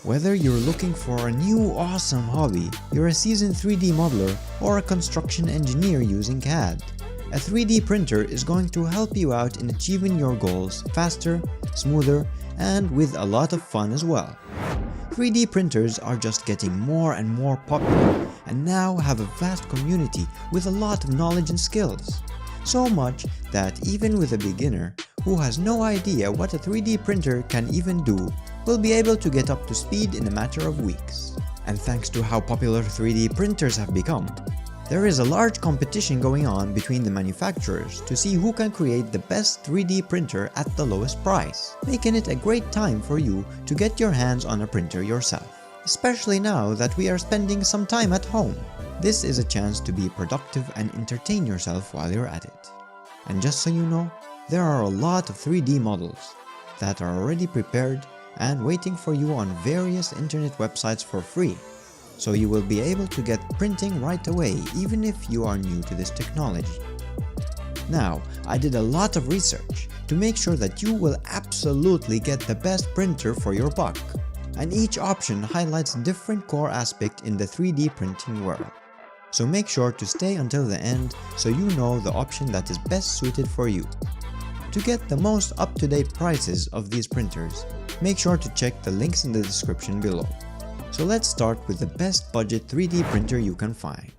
Whether you're looking for a new awesome hobby, you're a seasoned 3D modeler, or a construction engineer using CAD, a 3D printer is going to help you out in achieving your goals faster, smoother, and with a lot of fun as well. 3D printers are just getting more and more popular and now have a vast community with a lot of knowledge and skills. So much that even with a beginner who has no idea what a 3D printer can even do will be able to get up to speed in a matter of weeks. And thanks to how popular 3D printers have become, there is a large competition going on between the manufacturers to see who can create the best 3D printer at the lowest price, making it a great time for you to get your hands on a printer yourself. Especially now that we are spending some time at home. This is a chance to be productive and entertain yourself while you're at it. And just so you know, there are a lot of 3D models that are already prepared and waiting for you on various internet websites for free, so you will be able to get printing right away even if you are new to this technology. Now, I did a lot of research to make sure that you will absolutely get the best printer for your buck, and each option highlights a different core aspect in the 3D printing world. So make sure to stay until the end so you know the option that is best suited for you. To get the most up-to-date prices of these printers, make sure to check the links in the description below. So let's start with the best budget 3D printer you can find,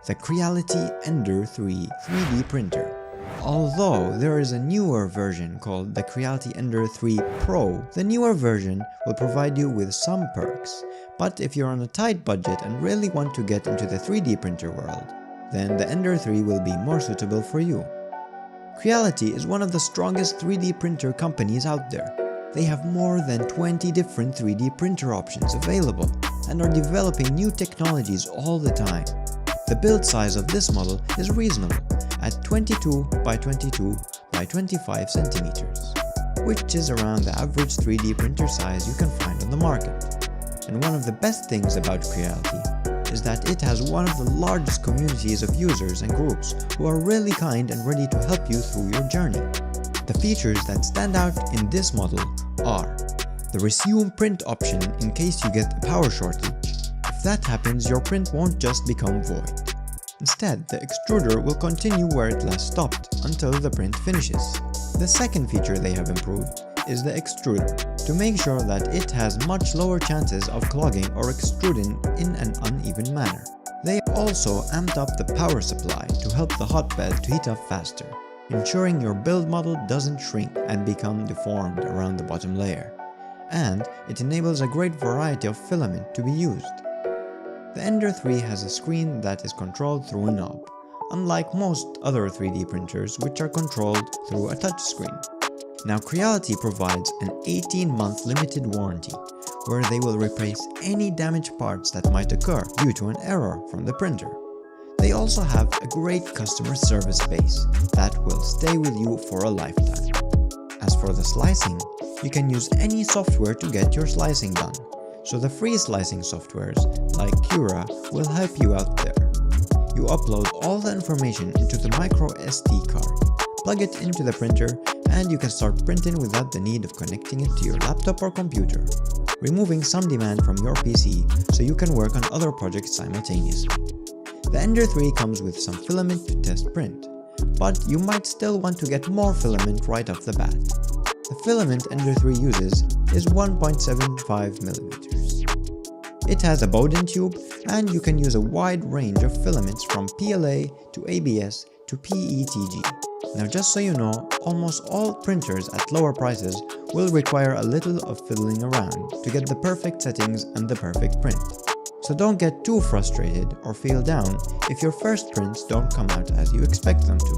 the Creality Ender 3 3D printer. Although there is a newer version called the Creality Ender 3 Pro, the newer version will provide you with some perks, but if you're on a tight budget and really want to get into the 3D printer world, then the Ender 3 will be more suitable for you. Creality is one of the strongest 3D printer companies out there. They have more than 20 different 3D printer options available and are developing new technologies all the time. The build size of this model is reasonable at 22 by 22 by 25 centimeters, which is around the average 3D printer size you can find on the market. And one of the best things about Creality is that it has one of the largest communities of users and groups who are really kind and ready to help you through your journey. The features that stand out in this model are the resume print option in case you get a power shortage. If that happens, your print won't just become void. Instead, the extruder will continue where it last stopped until the print finishes. The second feature they have improved is the extruder, to make sure that it has much lower chances of clogging or extruding in an uneven manner. They also amped up the power supply to help the hotbed to heat up faster, ensuring your build model doesn't shrink and become deformed around the bottom layer. And it enables a great variety of filament to be used. The Ender 3 has a screen that is controlled through a knob, unlike most other 3D printers which are controlled through a touchscreen. Now Creality provides an 18-month limited warranty, where they will replace any damaged parts that might occur due to an error from the printer. They also have a great customer service base that will stay with you for a lifetime. As for the slicing, you can use any software to get your slicing done, so the free slicing softwares like Cura will help you out there. You upload all the information into the micro SD card, plug it into the printer, and you can start printing without the need of connecting it to your laptop or computer, removing some demand from your PC so you can work on other projects simultaneously. The Ender 3 comes with some filament to test print, but you might still want to get more filament right off the bat. The filament Ender 3 uses is 1.75mm. It has a Bowden tube, and you can use a wide range of filaments from PLA to ABS to PETG. Now just so you know, almost all printers at lower prices will require a little of fiddling around to get the perfect settings and the perfect print. So don't get too frustrated or feel down if your first prints don't come out as you expect them to.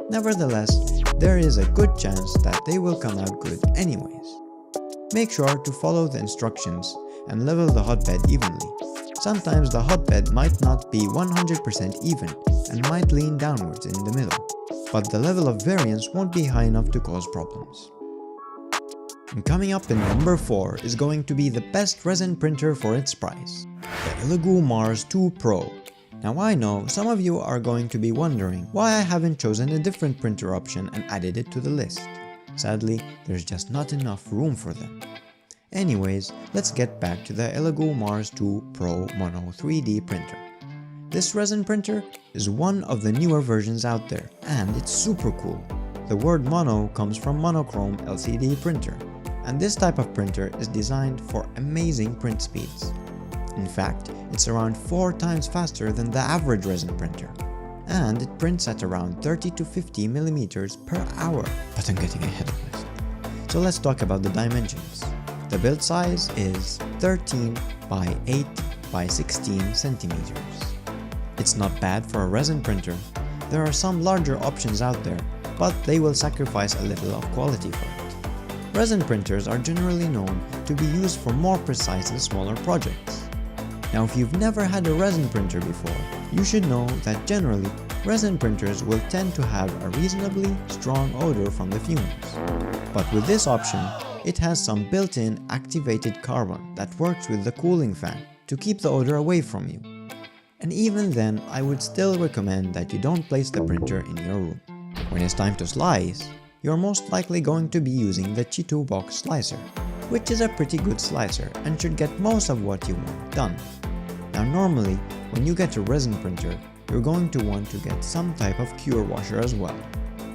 Nevertheless, there is a good chance that they will come out good anyways. Make sure to follow the instructions and level the hotbed evenly. Sometimes the hotbed might not be 100% even and might lean downwards in the middle, but the level of variance won't be high enough to cause problems. And coming up in number 4 is going to be the best resin printer for its price, the Elegoo Mars 2 Pro. Now I know some of you are going to be wondering why I haven't chosen a different printer option and added it to the list. Sadly, there's just not enough room for them. Anyways, let's get back to the Elegoo Mars 2 Pro Mono 3D printer. This resin printer is one of the newer versions out there, and it's super cool. The word mono comes from monochrome LCD printer, and this type of printer is designed for amazing print speeds. In fact, it's around 4 times faster than the average resin printer, and it prints at around 30 to 50 millimeters per hour. But I'm getting ahead of myself. So let's talk about the dimensions. The build size is 13 by 8 by 16 centimeters. It's not bad for a resin printer. There are some larger options out there, but they will sacrifice a little of quality for it. Resin printers are generally known to be used for more precise and smaller projects. Now, if you've never had a resin printer before, you should know that generally, resin printers will tend to have a reasonably strong odor from the fumes. But with this option, it has some built-in activated carbon that works with the cooling fan to keep the odor away from you. And even then, I would still recommend that you don't place the printer in your room. When it's time to slice, you're most likely going to be using the Chitu box slicer, which is a pretty good slicer and should get most of what you want done. Now normally, when you get a resin printer, you're going to want to get some type of cure washer as well.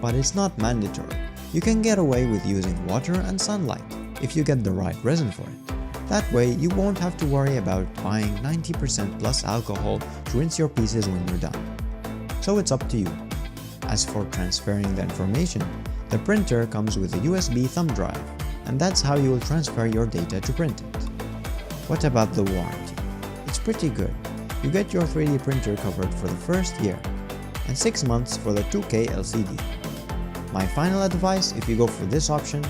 But it's not mandatory. You can get away with using water and sunlight if you get the right resin for it. That way, you won't have to worry about buying 90% plus alcohol to rinse your pieces when you're done. So it's up to you. As for transferring the information, the printer comes with a USB thumb drive, and that's how you will transfer your data to print it. What about the warranty? It's pretty good. You get your 3D printer covered for the first year, and 6 months for the 2K LCD. My final advice, if you go for this option,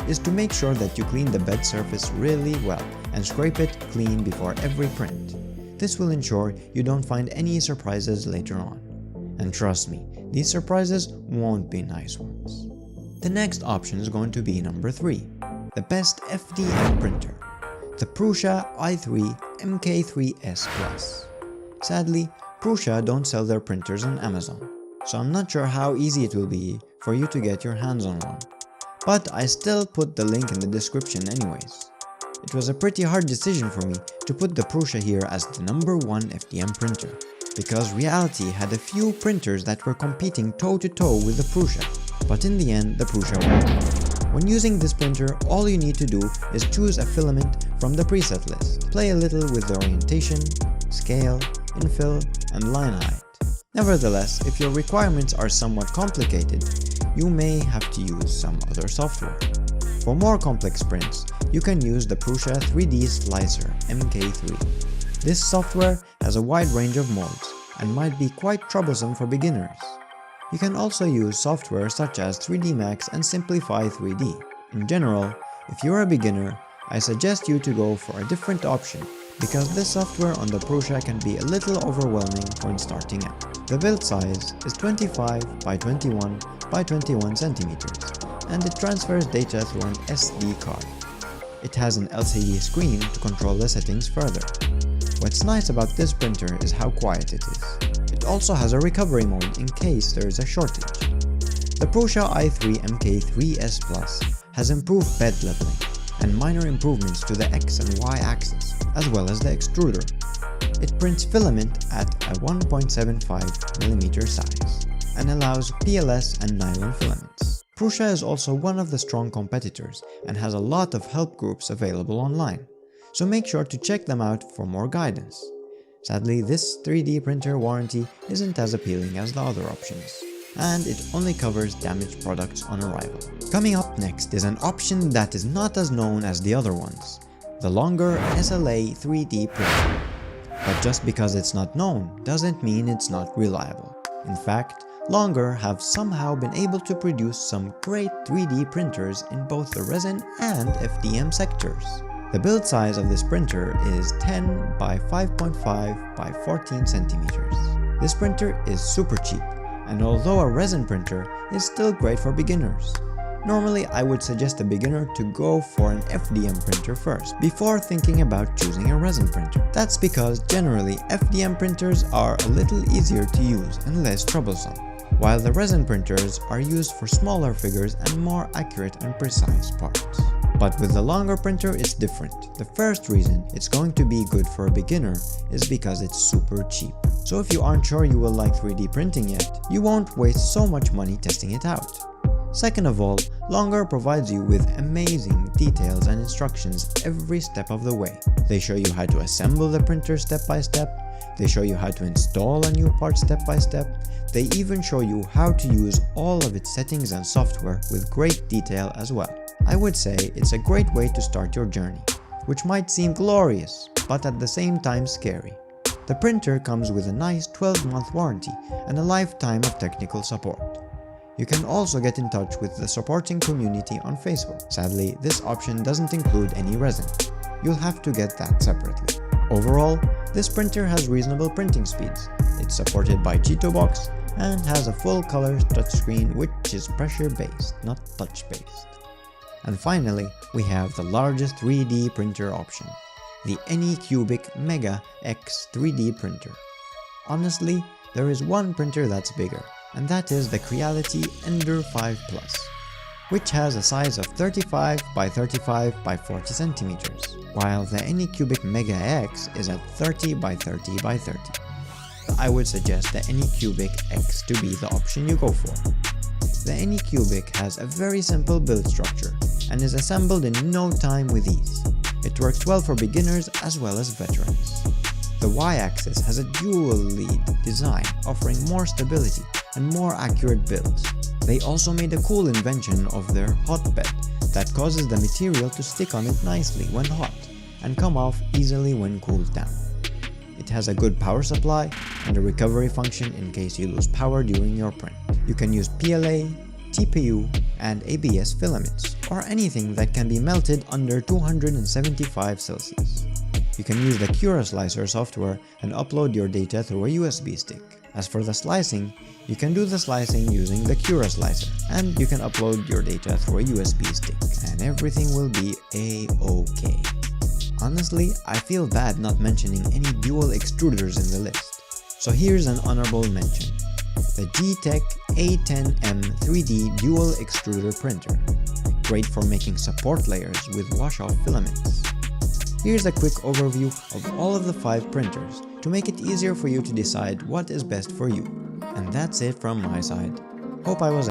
is to make sure that you clean the bed surface really well and scrape it clean before every print. This will ensure you don't find any surprises later on. And trust me, these surprises won't be nice ones. The next option is going to be number 3, the best FDM printer, the Prusa i3 MK3S Plus. Sadly, Prusa don't sell their printers on Amazon, so I'm not sure how easy it will be for you to get your hands on one. But I still put the link in the description anyways. It was a pretty hard decision for me to put the Prusa here as the number 1 FDM printer, because reality had a few printers that were competing toe-to-toe with the Prusa, but in the end the Prusa won. When using this printer, all you need to do is choose a filament from the preset list, play a little with the orientation, scale, infill, and line height. Nevertheless, if your requirements are somewhat complicated, you may have to use some other software. For more complex prints, you can use the Prusa 3D Slicer MK3. This software has a wide range of modes and might be quite troublesome for beginners. You can also use software such as 3D Max and Simplify 3D. In general, if you're a beginner, I suggest you to go for a different option because this software on the Prusa can be a little overwhelming when starting out. The build size is 25 by 21 by 21 centimeters, and it transfers data through an SD card. It has an LCD screen to control the settings further. What's nice about this printer is how quiet it is. It also has a recovery mode in case there is a shortage. The Prusa i3 MK3S Plus has improved bed leveling and minor improvements to the X and Y axis, as well as the extruder. It prints filament at a 1.75mm size and allows PLS and nylon filaments. Prusa is also one of the strong competitors and has a lot of help groups available online, so make sure to check them out for more guidance. Sadly, this 3D printer warranty isn't as appealing as the other options, and it only covers damaged products on arrival. Coming up next is an option that is not as known as the other ones, the longer SLA 3D printer. But just because it's not known doesn't mean it's not reliable. In fact, Longer have somehow been able to produce some great 3D printers in both the resin and FDM sectors. The build size of this printer is 10 by 5.5 by 14 centimeters. This printer is super cheap, and although a resin printer is still great for beginners. Normally, I would suggest a beginner to go for an FDM printer first, before thinking about choosing a resin printer. That's because generally FDM printers are a little easier to use and less troublesome, while the resin printers are used for smaller figures and more accurate and precise parts. But with the longer printer, it's different. The first reason it's going to be good for a beginner is because it's super cheap. So if you aren't sure you will like 3D printing yet, you won't waste so much money testing it out. Second of all, longer provides you with amazing details and instructions every step of the way. They show you how to assemble the printer step by step. They show you how to install a new part step by step. They even show you how to use all of its settings and software with great detail as well. I would say it's a great way to start your journey, which might seem glorious, but at the same time scary. The printer comes with a nice 12-month warranty and a lifetime of technical support. You can also get in touch with the supporting community on Facebook. Sadly, this option doesn't include any resin. You'll have to get that separately. Overall, this printer has reasonable printing speeds. It's supported by Box and has a full-color touchscreen which is pressure-based, not touch-based. And finally, we have the largest 3D printer option, the Anycubic Mega X 3D printer. Honestly, there is one printer that's bigger, and that is the Creality Ender 5 Plus, which has a size of 35 by 35 by 40 centimeters, while the Anycubic Mega X is at 30 by 30 by 30. I would suggest the Anycubic X to be the option you go for. The Anycubic has a very simple build structure and is assembled in no time with ease. It works well for beginners as well as veterans. The Y-axis has a dual lead design offering more stability and more accurate builds. They also made a cool invention of their hotbed that causes the material to stick on it nicely when hot and come off easily when cooled down. It has a good power supply and a recovery function in case you lose power during your print. You can use PLA, TPU, and ABS filaments, or anything that can be melted under 275 Celsius. You can use the Cura Slicer software and upload your data through a USB stick. As for the slicing, you can do the slicing using the Cura Slicer, and you can upload your data through a USB stick, and everything will be A-OK. Honestly, I feel bad not mentioning any dual extruders in the list, so here's an honorable mention. The G-Tech A10M 3D Dual Extruder Printer, great for making support layers with wash-off filaments. Here's a quick overview of all of the 5 printers to make it easier for you to decide what is best for you. And that's it from my side. Hope I was